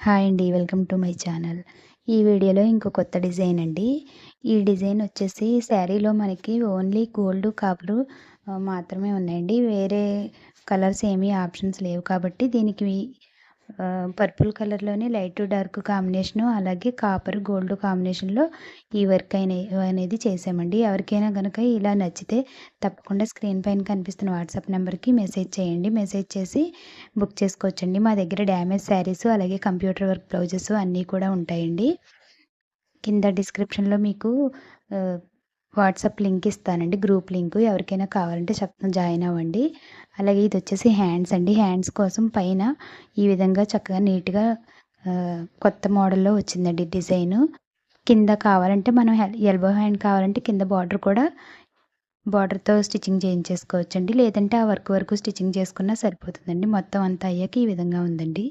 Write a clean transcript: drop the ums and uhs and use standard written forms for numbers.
Hi అండి. Welcome to my channel. ఈ వీడియోలో ఇంకో కొత్త డిజైన్ అండి. ఈ డిజైన్ వచ్చేసి శారీలో మనకి ఓన్లీ గోల్డ్, కాపరు మాత్రమే ఉన్నాయండి. వేరే కలర్స్ ఏమీ ఆప్షన్స్ లేవు కాబట్టి దీనికి పర్పుల్ కలర్‌లోనే లైట్ డార్క్ కాంబినేషను, అలాగే కాపర్, గోల్డ్ కాంబినేషన్‌లో ఈ వర్క్ అనేది చేశామండి. ఎవరికైనా గనక ఇలా నచ్చితే తప్పకుండా స్క్రీన్ పైన కనిపిస్తున్న వాట్సాప్ నెంబర్‌కి మెసేజ్ చేయండి. మెసేజ్ చేసి బుక్ చేసుకోవచ్చండి. మా దగ్గర డ్యామేజ్ శారీసు, అలాగే కంప్యూటర్ వర్క్ బ్లౌజెస్ అన్నీ కూడా ఉంటాయండి. కింద డిస్క్రిప్షన్‌లో మీకు ఆహ్, వాట్సాప్ లింక్ ఇస్తానండి. Group link. ఎవరికైనా కావాలంటే జాయిన్ అవ్వండి. అలాగే ఇదొచ్చేసి హ్యాండ్స్ అండి. హ్యాండ్స్ కోసం పైన ఈ విధంగా చక్కగా నీట్‌గా కొత్త మోడల్‌లో వచ్చిందండి డిజైను. కింద కావాలంటే మనం ఎల్బో హ్యాండ్ కావాలంటే కింద బార్డర్ కూడా బార్డర్‌తో స్టిచ్చింగ్ చేయించేసుకోవచ్చండి. లేదంటే ఆ వర్క్ వరకు స్టిచ్చింగ్ చేసుకున్నా సరిపోతుందండి. మొత్తం అంతా అయ్యాక ఈ విధంగా ఉందండి.